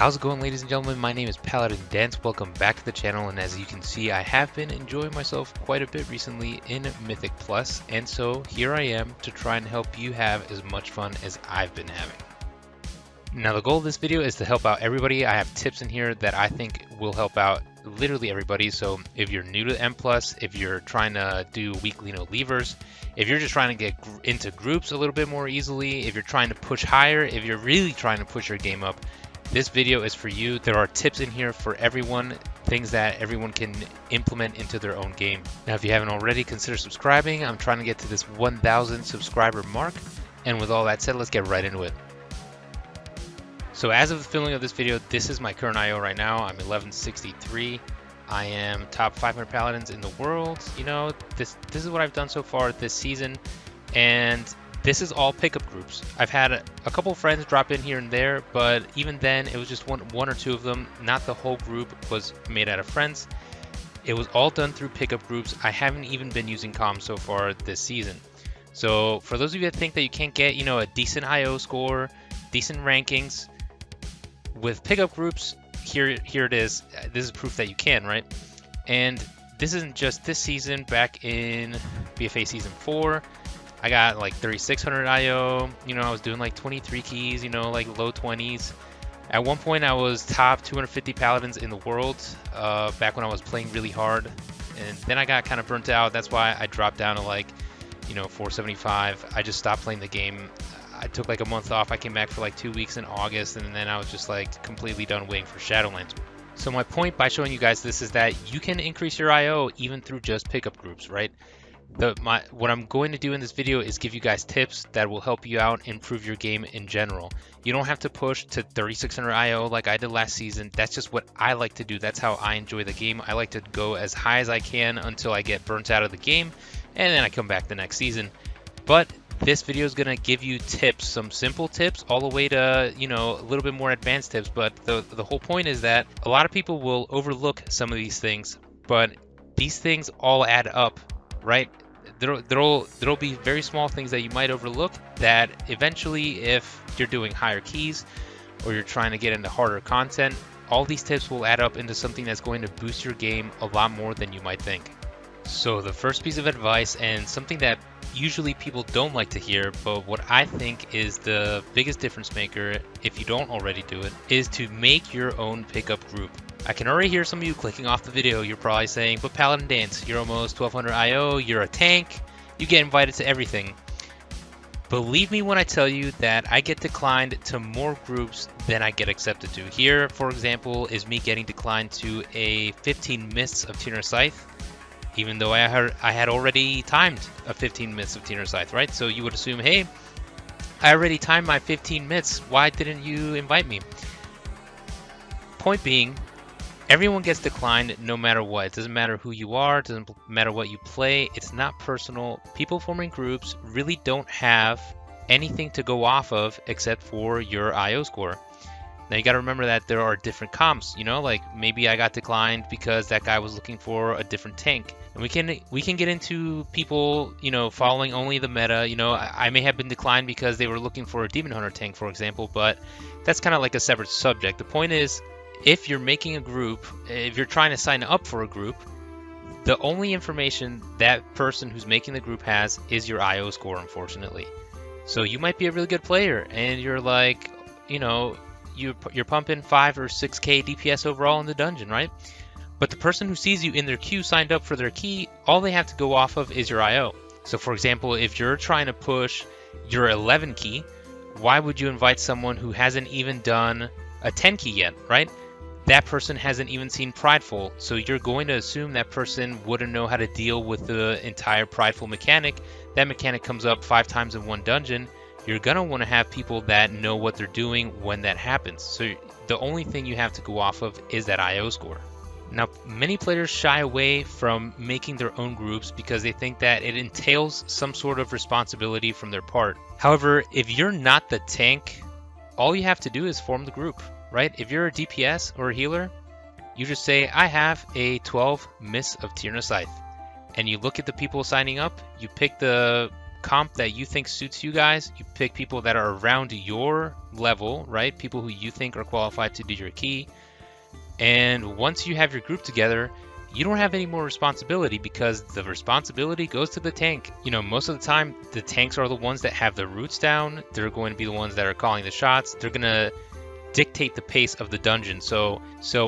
How's it going, ladies and gentlemen? My name is Paladin Dance. Welcome back to the channel, and as you can see, I have been enjoying myself quite a bit recently in Mythic Plus, and so here I am to try and help you have as much fun as I've been having. Now, the goal of this video is to help out everybody. I have tips in here that I think will help out literally everybody. So if you're new to M+, if you're trying to do weekly no leavers, if you're just trying to get into groups a little bit more easily, if you're trying to push higher, if you're really trying to push your game up, this video is for you. There are tips in here for everyone, things that everyone can implement into their own game. Now, if you haven't already, consider subscribing. I'm trying to get to this 1,000 subscriber mark. And with all that said, let's get right into it. So as of the filming of this video, this is my current IO right now. I'm 1163. I am top 500 paladins in the world. You know, this is what I've done so far this season. And this is all pickup groups. I've had a couple friends drop in here and there, but even then it was just one or two of them. Not the whole group was made out of friends. It was all done through pickup groups. I haven't even been using comms so far this season. So for those of you that think that you can't get, you know, a decent IO score, decent rankings with pickup groups, here it is. This is proof that you can, right? And this isn't just this season. Back in BFA season 4, I got like 3,600 IO. You know, I was doing like 23 keys, you know, like low 20s. At one point, I was top 250 paladins in the world back when I was playing really hard. And then I got kind of burnt out. That's why I dropped down to like, you know, 475. I just stopped playing the game. I took like a month off. I came back for like 2 weeks in August, and then I was just like completely done waiting for Shadowlands. So my point by showing you guys this is that you can increase your IO even through just pickup groups, right? What I'm going to do in this video is give you guys tips that will help you out, improve your game in general. You don't have to push to 3,600 IO like I did last season. That's just what I like to do. That's how I enjoy the game. I like to go as high as I can until I get burnt out of the game, and then I come back the next season. But this video is going to give you tips, some simple tips, all the way to, you know, a little bit more advanced tips. But the whole point is that a lot of people will overlook some of these things, but these things all add up, right? There'll be very small things that you might overlook that eventually, if you're doing higher keys or you're trying to get into harder content, all these tips will add up into something that's going to boost your game a lot more than you might think. So the first piece of advice, and something that usually people don't like to hear, but what I think is the biggest difference maker if you don't already do it, is to make your own pickup group. I can already hear some of you clicking off the video. You're probably saying, but Paladin Dance, you're almost 1200 IO, you're a tank, you get invited to everything. Believe me when I tell you that I get declined to more groups than I get accepted to. Here, for example, is me getting declined to a 15 Mists of Tirna Scythe, even though I had already timed a 15 Mists of Tirna Scythe, right? So you would assume, hey, I already timed my 15 Mists, why didn't you invite me? Point being, everyone gets declined no matter what. It doesn't matter who you are, it doesn't matter what you play, it's not personal. People forming groups really don't have anything to go off of except for your IO score. Now you gotta remember that there are different comps, you know, like maybe I got declined because that guy was looking for a different tank. And we can get into people, you know, following only the meta. You know, I may have been declined because they were looking for a Demon Hunter tank, for example, but that's kind of like a separate subject. The point is, if you're making a group, if you're trying to sign up for a group, the only information that person who's making the group has is your IO score, unfortunately. So you might be a really good player and you're like, you know, you're pumping 5 or 6k DPS overall in the dungeon, right? But the person who sees you in their queue signed up for their key, all they have to go off of is your IO. So for example, if you're trying to push your 11 key, why would you invite someone who hasn't even done a 10 key yet, right? That person hasn't even seen Prideful, so you're going to assume that person wouldn't know how to deal with the entire Prideful mechanic. That mechanic comes up 5 times in one dungeon. You're going to want to have people that know what they're doing when that happens. So the only thing you have to go off of is that IO score. Now, many players shy away from making their own groups because they think that it entails some sort of responsibility from their part. However, if you're not the tank, all you have to do is form the group, right? If you're a DPS or a healer, you just say, I have a 12 Mists of Tirna Scythe. And you look at the people signing up, you pick the comp that you think suits you guys. You pick people that are around your level, right? People who you think are qualified to do your key. And once you have your group together, you don't have any more responsibility because the responsibility goes to the tank. You know, most of the time, the tanks are the ones that have the roots down. They're going to be the ones that are calling the shots. They're going to dictate the pace of the dungeon. So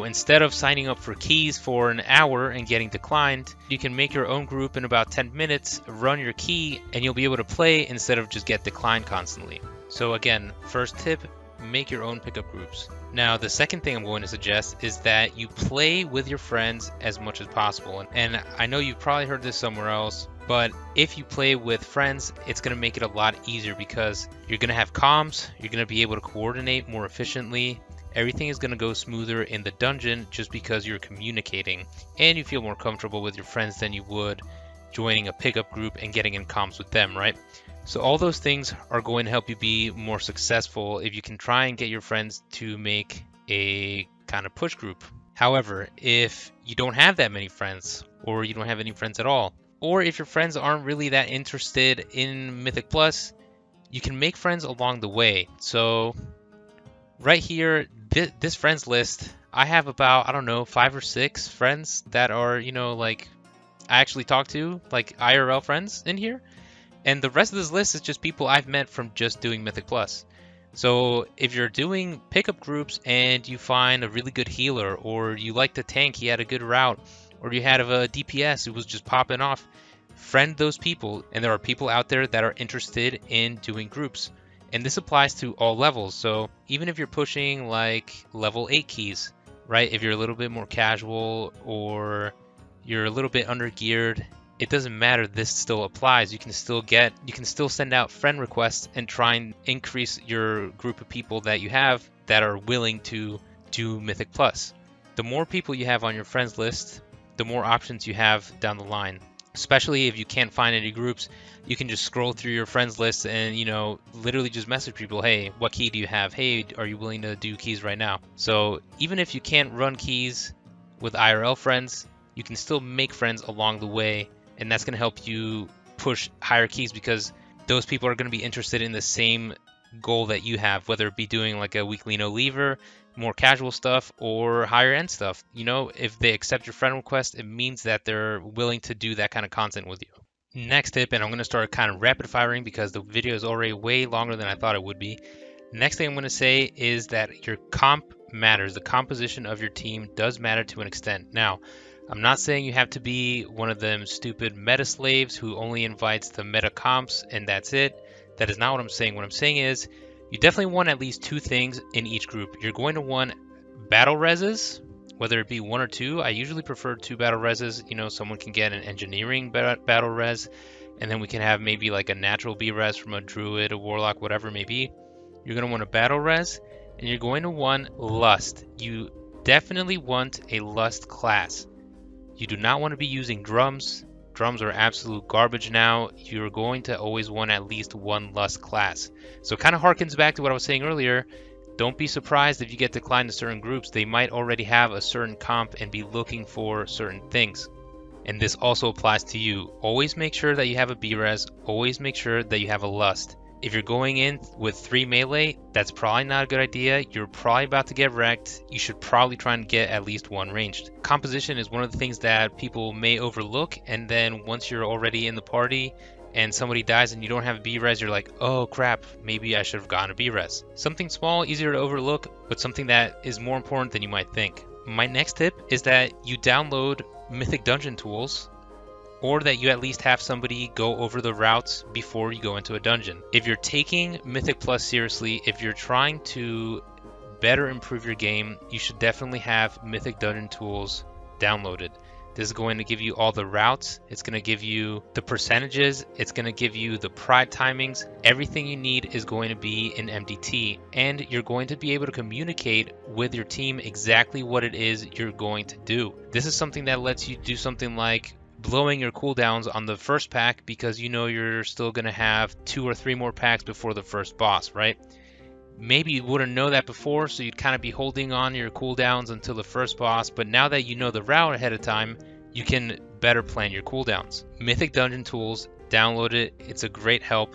instead of signing up for keys for an hour and getting declined, you can make your own group in about 10 minutes, run your key, and you'll be able to play instead of just get declined constantly. So again, first tip, make your own pickup groups. Now, the second thing I'm going to suggest is that you play with your friends as much as possible. And I know you've probably heard this somewhere else, but if you play with friends, it's going to make it a lot easier because you're going to have comms, you're going to be able to coordinate more efficiently. Everything is going to go smoother in the dungeon just because you're communicating, and you feel more comfortable with your friends than you would joining a pickup group and getting in comms with them, right? So all those things are going to help you be more successful if you can try and get your friends to make a kind of push group. However, if you don't have that many friends, or you don't have any friends at all, or if your friends aren't really that interested in Mythic Plus, you can make friends along the way. So right here, this friends list, I have about, I don't know, 5 or 6 friends that are, you know, like I actually talk to, like IRL friends in here. And the rest of this list is just people I've met from just doing Mythic Plus. So if you're doing pickup groups and you find a really good healer, or you like the tank, he had a good route, or you had a DPS who was just popping off, friend those people. And there are people out there that are interested in doing groups. And this applies to all levels. So even if you're pushing like level 8 keys, right? If you're a little bit more casual or you're a little bit under geared, it doesn't matter, this still applies. You can still send out friend requests and try and increase your group of people that you have that are willing to do Mythic Plus. The more people you have on your friends list, the more options you have down the line. Especially if you can't find any groups, you can just scroll through your friends list and, you know, literally just message people, hey, what key do you have? Hey, are you willing to do keys right now? So even if you can't run keys with IRL friends, you can still make friends along the way. And that's going to help you push higher keys because those people are going to be interested in the same goal that you have, whether it be doing like a weekly no leaver, more casual stuff, or higher end stuff. You know, if they accept your friend request, it means that they're willing to do that kind of content with you. Next tip, and I'm going to start kind of rapid firing because the video is already way longer than I thought it would be. Next thing I'm going to say is that your comp matters. The composition of your team does matter to an extent. Now, I'm not saying you have to be one of them stupid meta slaves who only invites the meta comps and that's it. That is not what I'm saying. What I'm saying is you definitely want at least 2 things in each group. You're going to want battle reses, whether it be 1 or 2. I usually prefer 2 battle reses. You know, someone can get an engineering battle res, and then we can have maybe like a natural B res from a druid, a warlock, whatever it may be. You're going to want a battle res, and you're going to want lust. You definitely want a lust class. You do not want to be using drums. Drums are absolute garbage now. You're going to always want at least 1 lust class. So it kind of harkens back to what I was saying earlier. Don't be surprised if you get declined to certain groups. They might already have a certain comp and be looking for certain things. And this also applies to you. Always make sure that you have a B-res. Always make sure that you have a lust. If you're going in with 3 melee, that's probably not a good idea. You're probably about to get wrecked. You should probably try and get at least 1 ranged. Composition is one of the things that people may overlook, and then once you're already in the party and somebody dies and you don't have a B-res, you're like, oh crap, maybe I should have gotten a B-res. Something small, easier to overlook, but something that is more important than you might think. My next tip is that you download Mythic Dungeon tools, or that you at least have somebody go over the routes before you go into a dungeon. If you're taking Mythic Plus seriously, if you're trying to better improve your game, you should definitely have Mythic Dungeon tools downloaded. This is going to give you all the routes, it's going to give you the percentages, it's going to give you the pride timings. Everything you need is going to be in MDT, and you're going to be able to communicate with your team exactly what it is you're going to do. This is something that lets you do something like blowing your cooldowns on the first pack because you know you're still going to have 2 or 3 more packs before the first boss, right? Maybe you wouldn't know that before, so you'd kind of be holding on your cooldowns until the first boss, but now that you know the route ahead of time, you can better plan your cooldowns. Mythic Dungeon tools download it. It's a great help.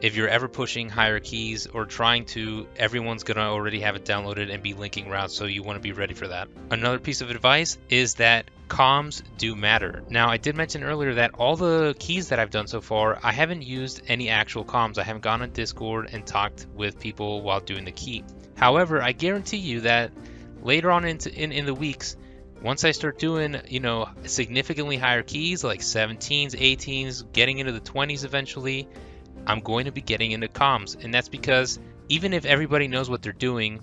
If you're ever pushing higher keys or trying to, everyone's gonna already have it downloaded and be linking routes, so you want to be ready for that. Another piece of advice is that comms do matter. Now, I did mention earlier that all the keys that I've done so far, I haven't used any actual comms. I haven't gone on Discord and talked with people while doing the key. However, I guarantee you that later on in the weeks, once I start doing, significantly higher keys like 17s, 18s, getting into the 20s eventually, I'm going to be getting into comms. And that's because even if everybody knows what they're doing,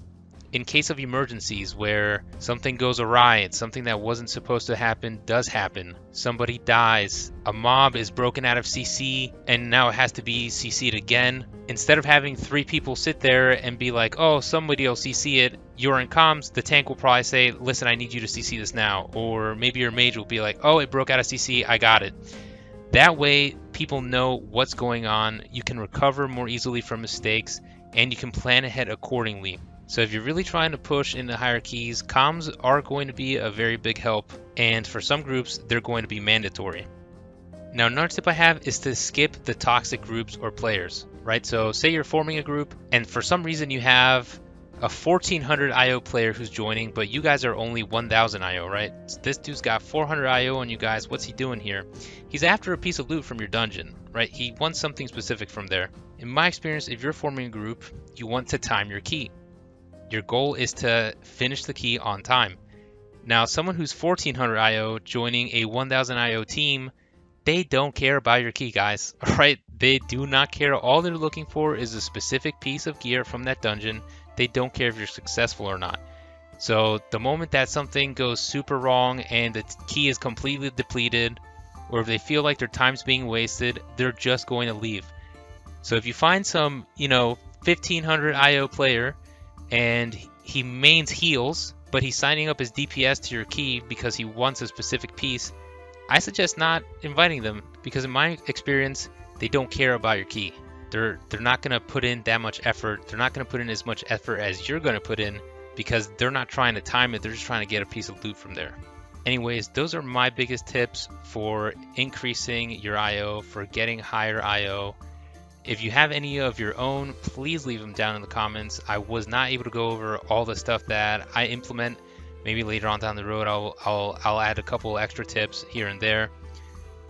in case of emergencies where something goes awry, it's something that wasn't supposed to happen does happen. Somebody dies, a mob is broken out of CC, and now it has to be CC'd again. Instead of having 3 people sit there and be like, oh, somebody will CC it, you're in comms, the tank will probably say, listen, I need you to CC this now. Or maybe your mage will be like, oh, it broke out of CC, I got it. That way, people know what's going on, you can recover more easily from mistakes, and you can plan ahead accordingly. So if you're really trying to push into higher keys, comms are going to be a very big help, and for some groups, they're going to be mandatory. Now, another tip I have is to skip the toxic groups or players, right? So say you're forming a group, and for some reason you have a 1400 IO player who's joining, but you guys are only 1000 IO, right? So this dude's got 400 IO on you guys. What's he doing here? He's after a piece of loot from your dungeon, right? He wants something specific from there. In my experience, if you're forming a group, you want to time your key. Your goal is to finish the key on time. Now, someone who's 1400 IO joining a 1000 IO team, they don't care about your key, guys, all right? They do not care. All they're looking for is a specific piece of gear from that dungeon. They don't care if you're successful or not. So the moment that something goes super wrong and the key is completely depleted, or if they feel like their time's being wasted, they're just going to leave. So if you find some, 1500 IO player and he mains heals, but he's signing up his DPS to your key because he wants a specific piece, I suggest not inviting them, because in my experience, they don't care about your key. They're not going to put in that much effort. They're not going to put in as much effort as you're going to put in, because they're not trying to time it. They're just trying to get a piece of loot from there. Anyways, those are my biggest tips for increasing your IO, for getting higher IO. If you have any of your own, please leave them down in the comments. I was not able to go over all the stuff that I implement. Maybe later on down the road, I'll add a couple extra tips here and there.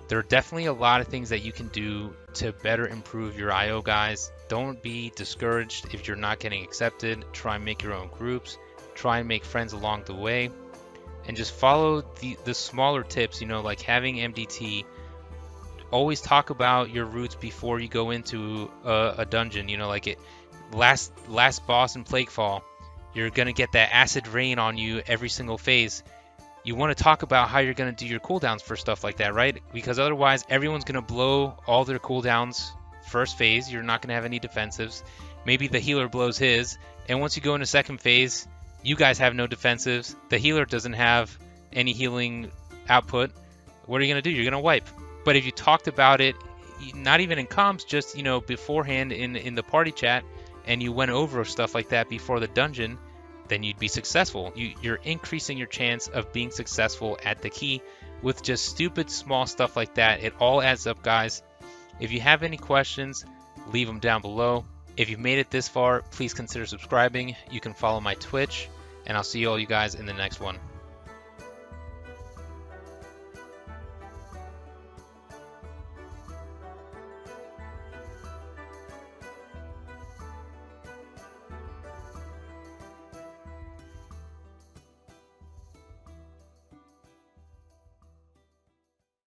There are definitely a lot of things that you can do to better improve your IO, guys. Don't be discouraged if you're not getting accepted. Try and make your own groups. Try and make friends along the way. And just follow the smaller tips, like having MDT. Always talk about your routes before you go into a dungeon. Last boss in Plaguefall, you're going to get that acid rain on you every single phase. You want to talk about how you're going to do your cooldowns for stuff like that, right? Because otherwise, everyone's going to blow all their cooldowns first phase. You're not going to have any defensives. Maybe the healer blows his, and once you go into second phase, you guys have no defensives. The healer doesn't have any healing output. What are you going to do? You're going to wipe. But if you talked about it, not even in comms, just beforehand in the party chat, and you went over stuff like that before the dungeon, then you'd be successful. You're increasing your chance of being successful at the key with just stupid small stuff like that. It all adds up, guys. If you have any questions, leave them down below. If you've made it this far, please consider subscribing. You can follow my Twitch, and I'll see all you guys in the next one.